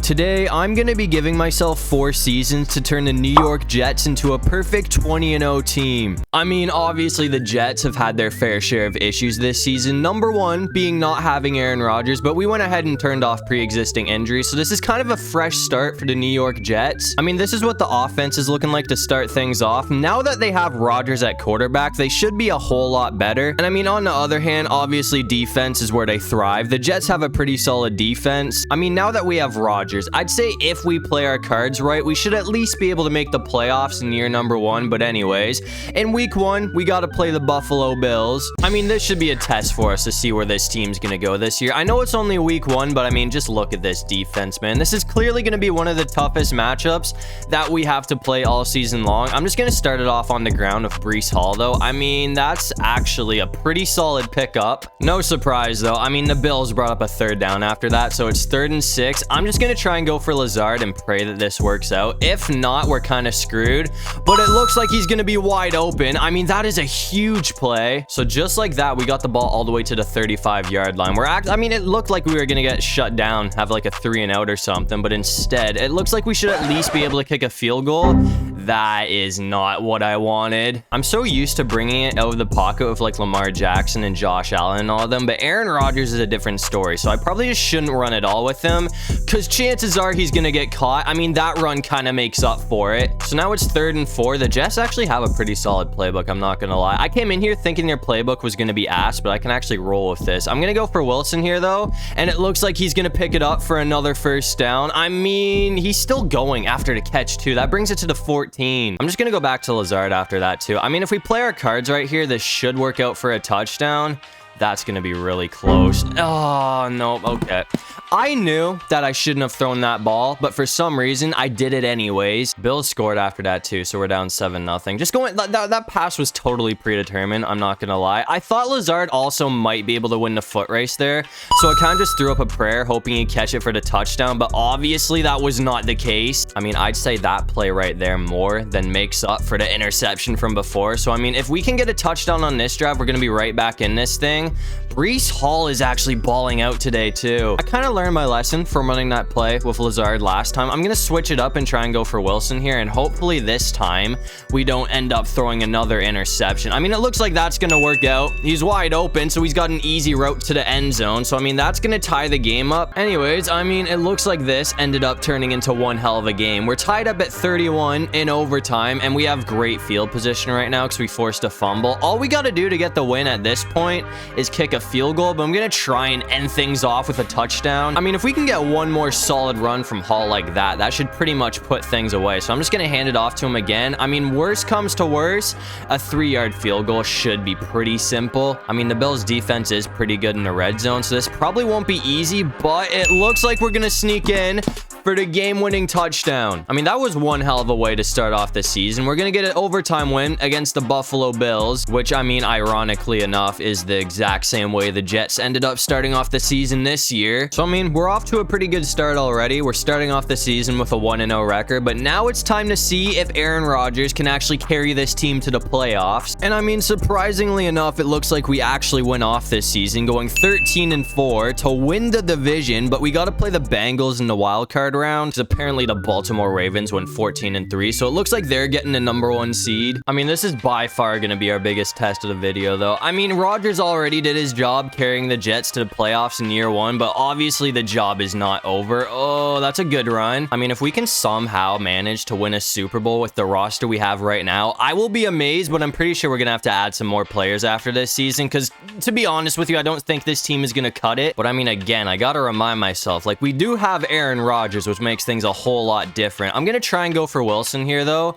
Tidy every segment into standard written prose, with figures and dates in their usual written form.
Today, I'm going to be giving myself 4 seasons to turn the New York Jets into a perfect 20-0 team. I mean, obviously the Jets have had their fair share of issues this season. Number 1 being not having Aaron Rodgers, but we went ahead and turned off pre-existing injuries, so this is kind of a fresh start for the New York Jets. I mean, this is what the offense is looking like to start things off. Now that they have Rodgers at quarterback, they should be a whole lot better. And I mean, on the other hand, obviously defense is where they thrive. The Jets have a pretty solid defense. I mean, now that we have Rodgers, I'd say if we play our cards right, we should at least be able to make the playoffs in year number 1. But anyways, in week 1, we got to play the Buffalo Bills. I mean, this should be a test for us to see where this team's going to go this year. I know it's only week 1, but I mean, just look at this defense, man. This is clearly going to be one of the toughest matchups that we have to play all season long. I'm just going to start it off on the ground with Breece Hall, though. I mean, that's actually a pretty solid pickup. No surprise, though. I mean, the Bills brought up a 3rd down after that, so it's 3rd and 6. I'm just going to try and go for Lazard and pray that this works out. If not, we're kind of screwed, but it looks like he's going to be wide open. I mean, that is a huge play. So just like that, we got the ball all the way to the 35-yard line. I mean, it looked like we were going to get shut down, have like a 3 and out or something, but instead, it looks like we should at least be able to kick a field goal. That is not what I wanted. I'm so used to bringing it out of the pocket with like Lamar Jackson and Josh Allen and all of them, but Aaron Rodgers is a different story, so I probably just shouldn't run it all with him, because chances are he's gonna get caught. I mean, that run kind of makes up for it. So now it's 3rd and 4. The Jets actually have a pretty solid playbook, I'm not gonna lie. I came in here thinking their playbook was gonna be ass, but I can actually roll with this. I'm gonna go for Wilson here, though, and it looks like he's gonna pick it up for another 1st down. I mean, he's still going after the catch, too. That brings it to the 14. I'm just gonna go back to Lazard after that, too. I mean, if we play our cards right here, this should work out for a touchdown. That's going to be really close. Oh, no. Okay. I knew that I shouldn't have thrown that ball, but for some reason, I did it anyways. Bills scored after that, too, so we're down 7-0. Just going... That pass was totally predetermined, I'm not going to lie. I thought Lazard also might be able to win the foot race there, so I kind of just threw up a prayer, hoping he'd catch it for the touchdown, but obviously, that was not the case. I mean, I'd say that play right there more than makes up for the interception from before. So, I mean, if we can get a touchdown on this drive, we're going to be right back in this thing. Breece Hall is actually balling out today, too. I kind of learned my lesson from running that play with Lazard last time. I'm going to switch it up and try and go for Wilson here, and hopefully this time we don't end up throwing another interception. I mean, it looks like that's going to work out. He's wide open, so he's got an easy route to the end zone. So, I mean, that's going to tie the game up. Anyways, I mean, it looks like this ended up turning into one hell of a game. We're tied up at 31 in overtime, and we have great field position right now because we forced a fumble. All we got to do to get the win at this point is kick a field goal, but I'm gonna try and end things off with a touchdown. I mean, if we can get one more solid run from Hall like that, that should pretty much put things away. So I'm just gonna hand it off to him again. I mean, worst comes to worst, a 3-yard field goal should be pretty simple. I mean, the Bills defense is pretty good in the red zone, so this probably won't be easy, but it looks like we're gonna sneak in for the game-winning touchdown. I mean, that was one hell of a way to start off the season. We're going to get an overtime win against the Buffalo Bills, which, I mean, ironically enough, is the exact same way the Jets ended up starting off the season this year. So, I mean, we're off to a pretty good start already. We're starting off the season with a 1-0 record, but now it's time to see if Aaron Rodgers can actually carry this team to the playoffs. And, I mean, surprisingly enough, it looks like we actually went off this season, going 13-4 to win the division, but we got to play the Bengals in the wild card round, because apparently the Baltimore Ravens went 14-3, so it looks like they're getting the #1 seed. I mean, this is by far going to be our biggest test of the video, though. I mean, Rodgers already did his job carrying the Jets to the playoffs in year 1, but obviously the job is not over. Oh, that's a good run. I mean, if we can somehow manage to win a Super Bowl with the roster we have right now, I will be amazed, but I'm pretty sure we're going to have to add some more players after this season, because to be honest with you, I don't think this team is going to cut it. But I mean, again, I got to remind myself, like, we do have Aaron Rodgers, which makes things a whole lot different. I'm going to try and go for Wilson here, though.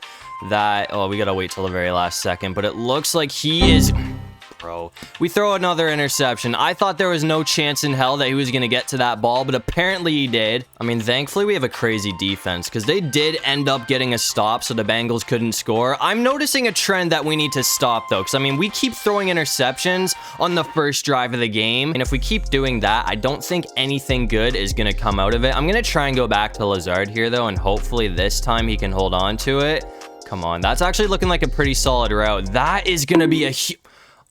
Oh, we got to wait till the very last second, but it looks like he is... Bro, we throw another interception. I thought there was no chance in hell that he was going to get to that ball, but apparently he did. I mean, thankfully we have a crazy defense because they did end up getting a stop, so the Bengals couldn't score. I'm noticing a trend that we need to stop, though, because, I mean, we keep throwing interceptions on the first drive of the game, and if we keep doing that, I don't think anything good is going to come out of it. I'm going to try and go back to Lazard here, though, and hopefully this time he can hold on to it. Come on, that's actually looking like a pretty solid route. That is going to be a huge...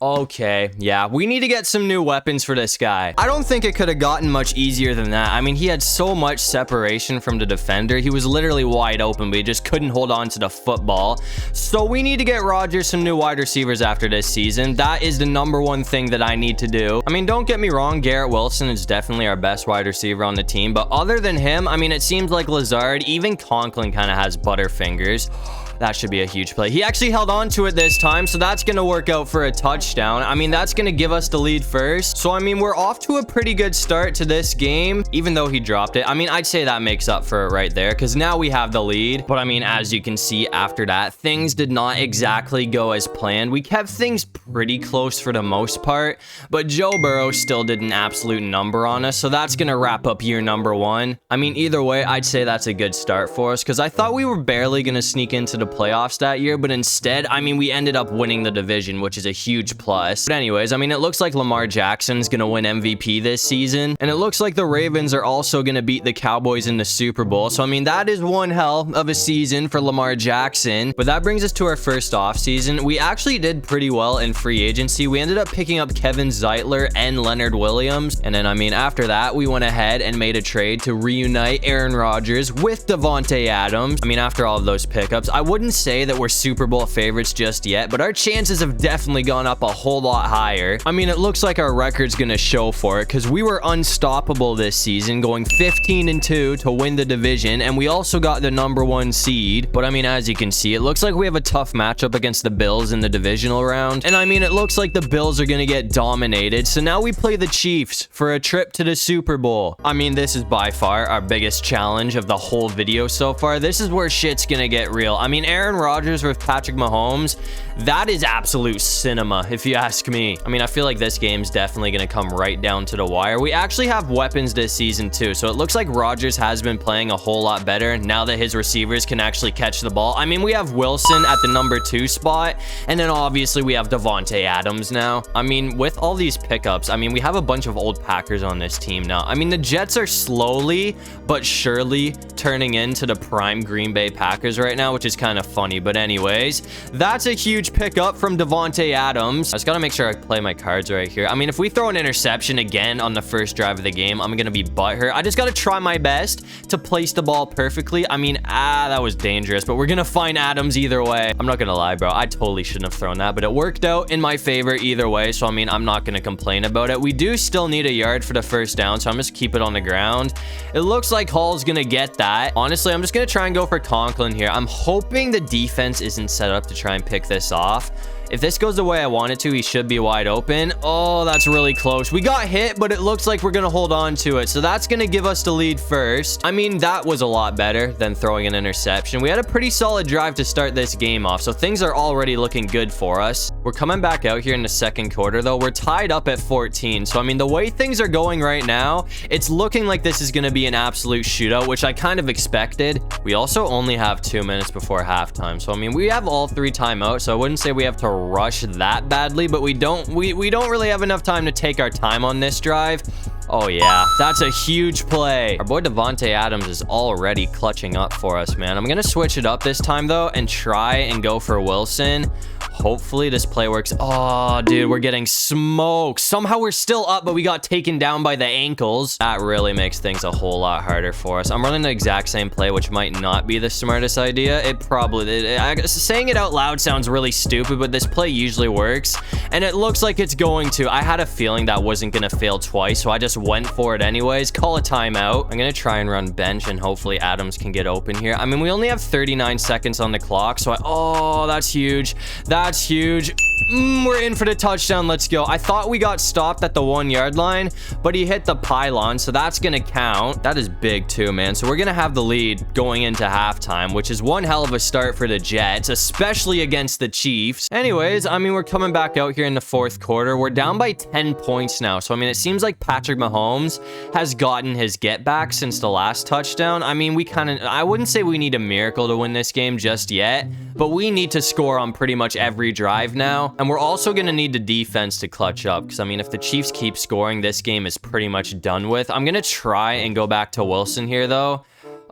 Okay, yeah, we need to get some new weapons for this guy. I don't think it could have gotten much easier than that. I mean, he had so much separation from the defender. He was literally wide open, but he just couldn't hold on to the football. So we need to get Rodgers some new wide receivers after this season. That is the number one thing that I need to do. I mean, don't get me wrong, Garrett Wilson is definitely our best wide receiver on the team, but other than him, I mean, it seems like Lazard, even Conklin kind of has butterfingers. That should be a huge play. He actually held on to it this time, so that's going to work out for a touchdown. I mean, that's going to give us the lead first. So, I mean, we're off to a pretty good start to this game, even though he dropped it. I mean, I'd say that makes up for it right there, because now we have the lead. But, I mean, as you can see after that, things did not exactly go as planned. We kept things pretty close for the most part, but Joe Burrow still did an absolute number on us, so that's going to wrap up year number 1. I mean, either way, I'd say that's a good start for us, because I thought we were barely going to sneak into the playoffs that year, but instead, I mean, we ended up winning the division, which is a huge plus. But anyways, I mean, it looks like Lamar Jackson's gonna win MVP this season, and it looks like the Ravens are also gonna beat the Cowboys in the Super Bowl. So I mean, that is one hell of a season for Lamar Jackson. But that brings us to our first offseason. We actually did pretty well in free agency. We ended up picking up Kevin Zeitler and Leonard Williams, and then I mean, after that, we went ahead and made a trade to reunite Aaron Rodgers with Davante Adams. I mean, after all of those pickups, I wouldn't say that we're Super Bowl favorites just yet, but our chances have definitely gone up a whole lot higher. I mean, it looks like our record's gonna show for it, because we were unstoppable this season, going 15-2 to win the division, and we also got the number 1 seed. But I mean, as you can see, it looks like we have a tough matchup against the Bills in the divisional round, and I mean, it looks like the Bills are gonna get dominated, so now we play the Chiefs for a trip to the Super Bowl. I mean, this is by far our biggest challenge of the whole video so far. This is where shit's gonna get real. I mean, Aaron Rodgers with Patrick Mahomes, that is absolute cinema, if you ask me. I mean, I feel like this game's definitely going to come right down to the wire. We actually have weapons this season too, so it looks like Rodgers has been playing a whole lot better now that his receivers can actually catch the ball. I mean, we have Wilson at the number 2 spot, and then obviously we have Davante Adams now. I mean, with all these pickups, I mean, we have a bunch of old Packers on this team now. I mean, the Jets are slowly but surely turning into the prime Green Bay Packers right now, which is kind of funny. But anyways, that's a huge pickup from Davante Adams. I just gotta make sure I play my cards right here. I mean, if we throw an interception again on the first drive of the game, I'm gonna be butthurt. I just gotta try my best to place the ball perfectly. I mean, that was dangerous, but we're gonna find Adams either way. I'm not gonna lie, bro. I totally shouldn't have thrown that, but it worked out in my favor either way, so I mean, I'm not gonna complain about it. We do still need a yard for the first down, so I'm just keep it on the ground. It looks like Hall's gonna get that. Honestly, I'm just gonna try and go for Conklin here. I'm hoping the defense isn't set up to try and pick this off. If this goes the way I want it to, he should be wide open. Oh, that's really close. We got hit, but it looks like we're going to hold on to it. So that's going to give us the lead first. I mean, that was a lot better than throwing an interception. We had a pretty solid drive to start this game off, so things are already looking good for us. We're coming back out here in the second quarter, though. We're tied up at 14. So, I mean, the way things are going right now, it's looking like this is going to be an absolute shootout, which I kind of expected. We also only have 2 minutes before halftime. So, I mean, we have all 3 timeouts, so I wouldn't say we have to rush that badly, but we don't really have enough time to take our time on this drive. Oh yeah, that's a huge play. Our boy Davante Adams is already clutching up for us, man. I'm gonna switch it up this time though and try and go for Wilson. Hopefully this play works. Oh, dude, we're getting smoked. Somehow we're still up, but we got taken down by the ankles. That really makes things a whole lot harder for us. I'm running the exact same play, which might not be the smartest idea. It probably... saying it out loud sounds really stupid, but this play usually works, and it looks like it's going to. I had a feeling that wasn't going to fail twice, so I just went for it anyways. Call a timeout. I'm going to try and run bench, and hopefully Adams can get open here. I mean, we only have 39 seconds on the clock, so oh, that's huge. That's huge. We're in for the touchdown. Let's go. I thought we got stopped at the 1 yard line, but he hit the pylon, so that's gonna count. That is big too, man. So we're gonna have the lead going into halftime, which is one hell of a start for the Jets, especially against the Chiefs. Anyways, I mean, we're coming back out here in the fourth quarter. We're down by 10 points now, so I mean, it seems like Patrick Mahomes has gotten his get back since the last touchdown. I mean, I wouldn't say we need a miracle to win this game just yet, but we need to score on pretty much every drive now. And we're also going to need the defense to clutch up, because I mean, if the Chiefs keep scoring, this game is pretty much done with. I'm going to try and go back to Wilson here though.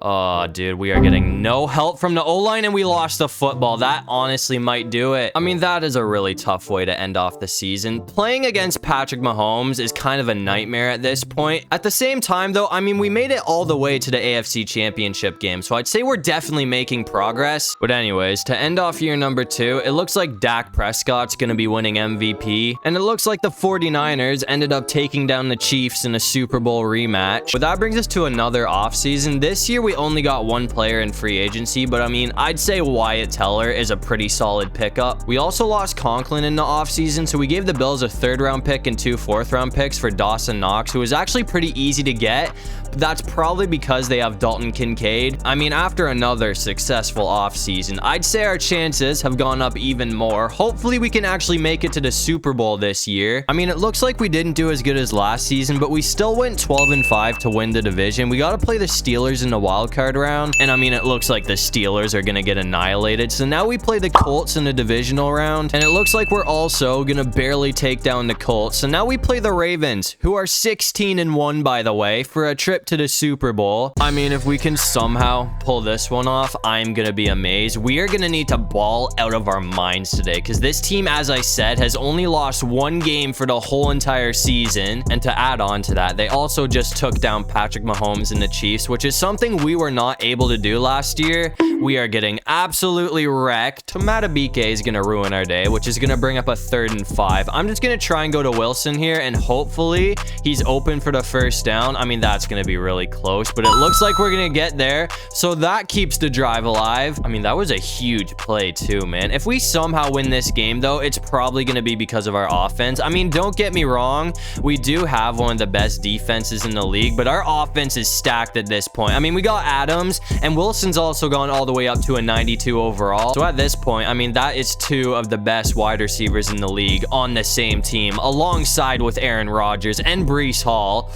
Oh, dude, we are getting no help from the O-line, and we lost the football. That honestly might do it. I mean, that is a really tough way to end off the season. Playing against Patrick Mahomes is kind of a nightmare at this point. At the same time, though, I mean, we made it all the way to the AFC Championship game, so I'd say we're definitely making progress. But anyways, to end off year number 2, it looks like Dak Prescott's gonna be winning MVP, and it looks like the 49ers ended up taking down the Chiefs in a Super Bowl rematch. But that brings us to another offseason. This year, we only got one player in free agency, but I mean, I'd say Wyatt Teller is a pretty solid pickup. We also lost Conklin in the offseason, so we gave the Bills a 3rd-round pick and 2 4th-round picks for Dawson Knox, who is actually pretty easy to get. That's probably because they have Dalton Kincaid. I mean, after another successful offseason, I'd say our chances have gone up even more. Hopefully, we can actually make it to the Super Bowl this year. I mean, it looks like we didn't do as good as last season, but we still went 12-5 to win the division. We got to play the Steelers in the wildcard round, and I mean, it looks like the Steelers are going to get annihilated. So now we play the Colts in the divisional round, and it looks like we're also going to barely take down the Colts. So now we play the Ravens, who are 16-1, by the way, for a trip to the Super Bowl. I mean, if we can somehow pull this one off, I'm gonna be amazed. We are gonna need to ball out of our minds today, because this team, as I said, has only lost one game for the whole entire season. And to add on to that, they also just took down Patrick Mahomes and the Chiefs, which is something we were not able to do last year. We are getting absolutely wrecked. Matabike is gonna ruin our day, which is gonna bring up a 3rd and 5. I'm just gonna try and go to Wilson here, and hopefully he's open for the 1st down. I mean, that's gonna be really close, but it looks like we're gonna get there, so that keeps the drive alive. I mean, that was a huge play too, man. If we somehow win this game, though, it's probably gonna be because of our offense. I mean, don't get me wrong, we do have one of the best defenses in the league, but our offense is stacked at this point. I mean, we got Adams, and Wilson's also gone all the way up to a 92 overall. So at this point, I mean, that is 2 of the best wide receivers in the league on the same team, alongside with Aaron Rodgers and Breece Hall.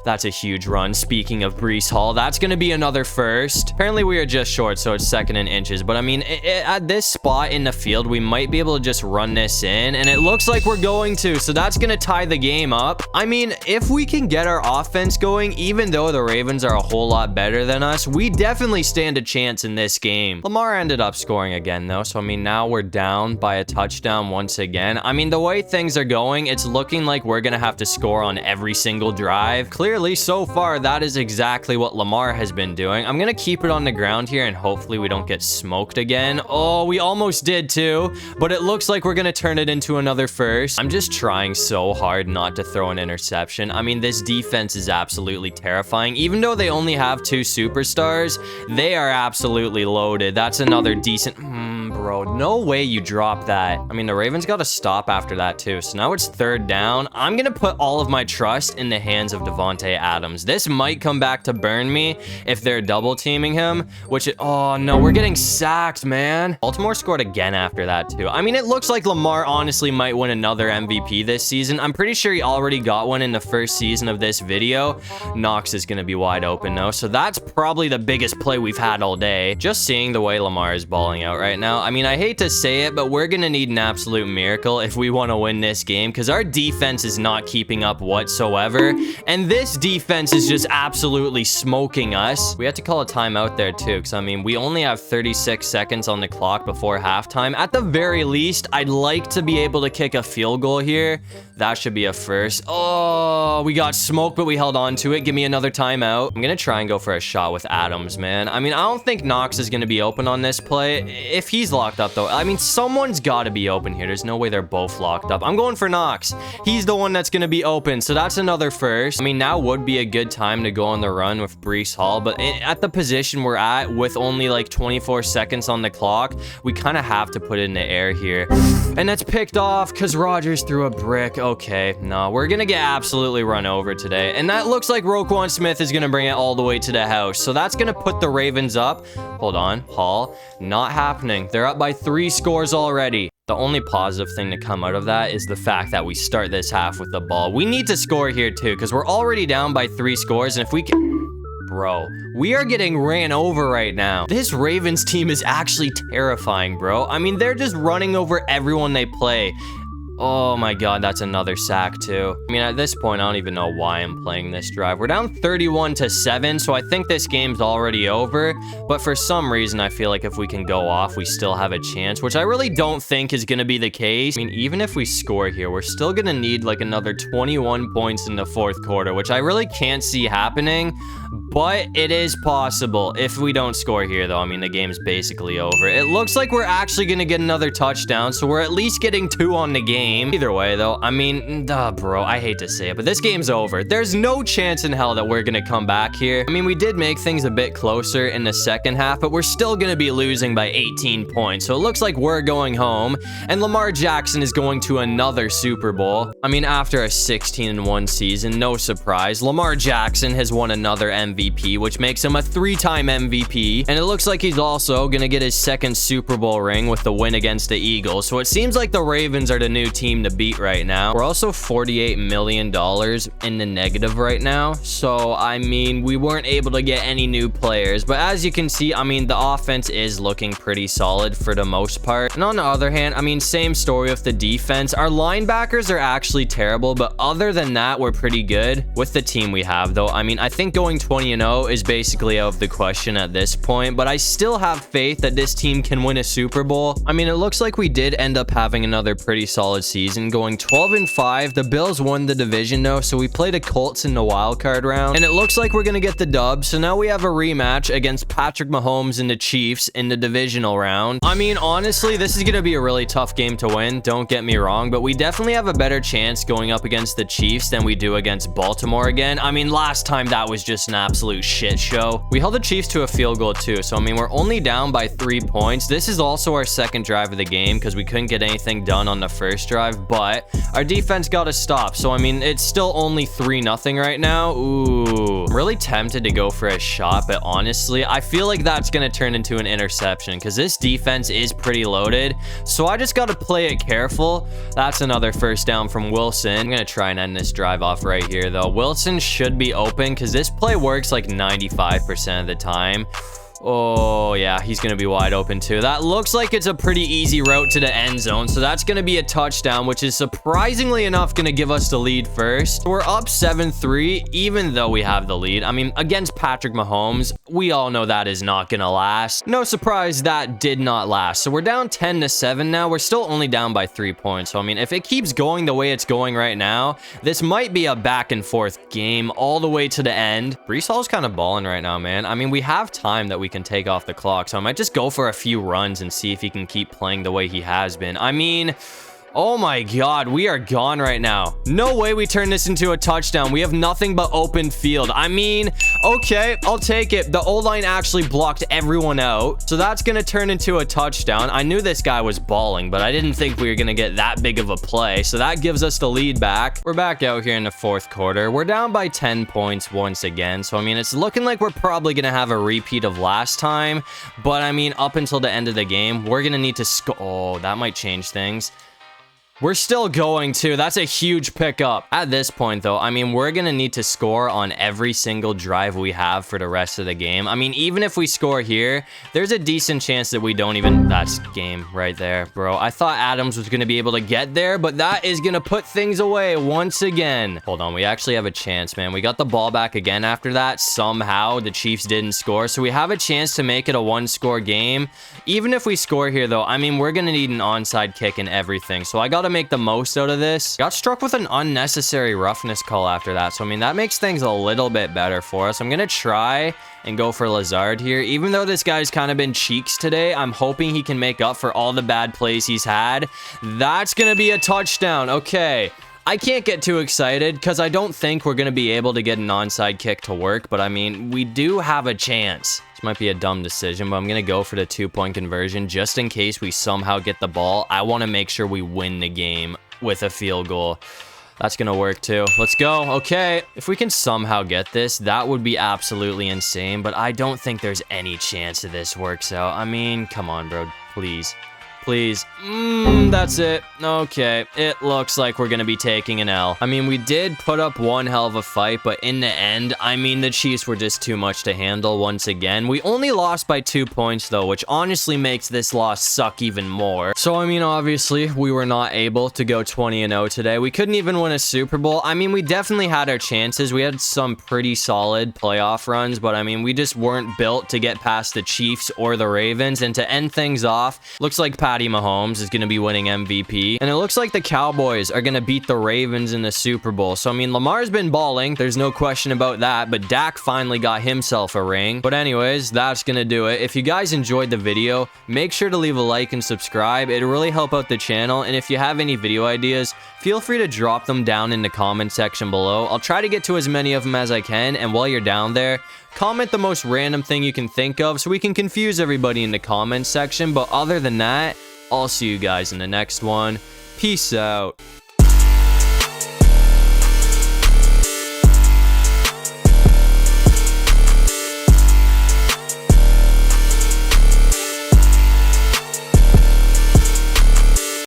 That's a huge run. Speaking of Breece Hall, that's going to be another 1st. Apparently, we are just short, so it's 2nd in inches. But I mean, at this spot in the field, we might be able to just run this in, and it looks like we're going to. So that's going to tie the game up. I mean, if we can get our offense going, even though the Ravens are a whole lot better than us, we definitely stand a chance in this game. Lamar ended up scoring again, though. So, I mean, now we're down by a touchdown once again. I mean, the way things are going, it's looking like we're going to have to score on every single drive. Clearly, so far, that is exactly what Lamar has been doing. I'm gonna keep it on the ground here, and hopefully we don't get smoked again. Oh, we almost did too, but it looks like we're gonna turn it into another 1st. I'm just trying so hard not to throw an interception. I mean, this defense is absolutely terrifying. Even though they only have 2 superstars, they are absolutely loaded. That's another decent... Bro, no way you drop that. I mean, the Ravens got to stop after that too. So now it's 3rd down. I'm going to put all of my trust in the hands of Devontae Adams. This might come back to burn me if they're double teaming him, oh no, we're getting sacked, man. Baltimore scored again after that too. I mean, it looks like Lamar honestly might win another MVP this season. I'm pretty sure he already got one in the 1st season of this video. Knox is going to be wide open though. So that's probably the biggest play we've had all day. Just seeing the way Lamar is balling out right now. I mean, I hate to say it, but we're going to need an absolute miracle if we want to win this game, because our defense is not keeping up whatsoever. And this defense is just absolutely smoking us. We had to call a timeout there too, because I mean, we only have 36 seconds on the clock before halftime. At the very least, I'd like to be able to kick a field goal here. That should be a 1st. Oh, we got smoked, but we held on to it. Give me another timeout. I'm going to try and go for a shot with Adams, man. I mean, I don't think Knox is going to be open on this play. If he's locked up, though, I mean, someone's got to be open here. There's no way they're both locked up. I'm going for Knox. He's the one that's going to be open, so that's another 1st. I mean, now would be a good time to go on the run with Breece Hall, but at the position we're at with only like 24 seconds on the clock, we kind of have to put it in the air here. And that's picked off because Rodgers threw a brick. Okay, no, we're going to get absolutely run over today. And that looks like Roquan Smith is going to bring it all the way to the house. So that's going to put the Ravens up. Hold on, Hall. Not happening. They're up by 3 scores already. The only positive thing to come out of that is the fact that we start this half with the ball. We need to score here too, because we're already down by 3 scores. And if we can... Bro, we are getting ran over right now. This Ravens team is actually terrifying, bro. I mean, they're just running over everyone they play. Oh my god, that's another sack too. I mean, at this point, I don't even know why I'm playing this drive. We're down 31-7, so I think this game's already over. But for some reason, I feel like if we can go off, we still have a chance, which I really don't think is going to be the case. I mean, even if we score here, we're still going to need like another 21 points in the fourth quarter, which I really can't see happening. But it is possible if we don't score here, though. I mean, the game's basically over. It looks like we're actually going to get another touchdown, so we're at least getting 2 on the game. Either way, though, I mean, bro, I hate to say it, but this game's over. There's no chance in hell that we're going to come back here. I mean, we did make things a bit closer in the second half, but we're still going to be losing by 18 points. So it looks like we're going home, and Lamar Jackson is going to another Super Bowl. I mean, after a 16-1 season, no surprise, Lamar Jackson has won another MVP, which makes him a 3-time MVP, and it looks like he's also gonna get his second Super Bowl ring with the win against the Eagles. So it seems like the Ravens are the new team to beat right now. We're also $48 million in the negative right now, so I mean, we weren't able to get any new players, but as you can see, I mean, the offense is looking pretty solid for the most part. And on the other hand, I mean, same story with the defense. Our linebackers are actually terrible, but other than that, we're pretty good with the team we have, though. I mean, I think going 20-0 is basically out of the question at this point, but I still have faith that this team can win a Super Bowl. I mean, it looks like we did end up having another pretty solid season, going 12-5. The Bills won the division, though, so we played the Colts in the wild card round, and it looks like we're gonna get the dub. So now we have a rematch against Patrick Mahomes and the Chiefs in the divisional round. I mean, honestly, this is gonna be a really tough game to win, don't get me wrong, but we definitely have a better chance going up against the Chiefs than we do against Baltimore again. I mean, last time that was just an absolute shit show. We held the Chiefs to a field goal too, so I mean, we're only down by 3 points. This is also our second drive of the game because we couldn't get anything done on the first drive, but our defense got a stop, so I mean, it's still only 3-0 right now. Ooh, I'm really tempted to go for a shot, but honestly, I feel like that's gonna turn into an interception because this defense is pretty loaded, so I just gotta play it careful. That's another first down from Wilson. I'm gonna try and end this drive off right here, though. Wilson should be open because this play works like 95% of the time. Oh, yeah, he's going to be wide open, too. That looks like it's a pretty easy route to the end zone, so that's going to be a touchdown, which is surprisingly enough going to give us the lead first. We're up 7-3, even though we have the lead. I mean, against Patrick Mahomes, we all know that is not going to last. No surprise, that did not last. So we're down 10-7 now. We're still only down by 3 points. So, I mean, if it keeps going the way it's going right now, this might be a back-and-forth game all the way to the end. Breece Hall's kind of balling right now, man. I mean, we have time that we can take off the clock, so I might just go for a few runs and see if he can keep playing the way he has been. I mean, oh my god, we are gone right now. No way we turn this into a touchdown. We have nothing but open field. I mean, okay, I'll take it. The O-line actually blocked everyone out, so that's gonna turn into a touchdown. I knew this guy was balling, but I didn't think we were gonna get that big of a play, so that gives us the lead back. We're back out here in the fourth quarter. We're down by 10 points once again, so I mean, it's looking like we're probably gonna have a repeat of last time, but I mean, up until the end of the game, we're gonna need to score. Oh, that might change things. We're still going to. That's a huge pickup. At this point, though, I mean, we're going to need to score on every single drive we have for the rest of the game. I mean, even if we score here, there's a decent chance that we don't even... That's game right there, bro. I thought Adams was going to be able to get there, but that is going to put things away once again. Hold on. We actually have a chance, man. We got the ball back again after that. Somehow, the Chiefs didn't score, so we have a chance to make it a one-score game. Even if we score here, though, I mean, we're going to need an onside kick and everything, so I got to make the most out of this. Got struck with an unnecessary roughness call after that, so I mean, that makes things a little bit better for us. I'm gonna try and go for Lazard here. Even though this guy's kind of been cheeks today, I'm hoping he can make up for all the bad plays he's had. That's gonna be a touchdown. Okay, I can't get too excited because I don't think we're gonna be able to get an onside kick to work, but I mean, we do have a chance. This might be a dumb decision, but I'm going to go for the 2-point conversion just in case we somehow get the ball. I want to make sure we win the game with a field goal. That's going to work too. Let's go. Okay. If we can somehow get this, that would be absolutely insane, but I don't think there's any chance that this works out. I mean, come on, bro. Please. please. That's it. Okay, it looks like we're gonna be taking an L. I mean, we did put up one hell of a fight, but in the end, I mean, the Chiefs were just too much to handle once again. We only lost by 2 points, though, which honestly makes this loss suck even more. So, I mean, obviously, we were not able to go 20-0 today. We couldn't even win a Super Bowl. I mean, we definitely had our chances. We had some pretty solid playoff runs, but I mean, we just weren't built to get past the Chiefs or the Ravens. And to end things off, looks like Patty Mahomes is going to be winning MVP. And it looks like the Cowboys are going to beat the Ravens in the Super Bowl. So, I mean, Lamar's been balling. There's no question about that. But Dak finally got himself a ring. But anyways, that's going to do it. If you guys enjoyed the video, make sure to leave a like and subscribe. It'll really help out the channel. And if you have any video ideas, feel free to drop them down in the comment section below. I'll try to get to as many of them as I can. And while you're down there, comment the most random thing you can think of so we can confuse everybody in the comments section. But other than that, I'll see you guys in the next one. Peace out.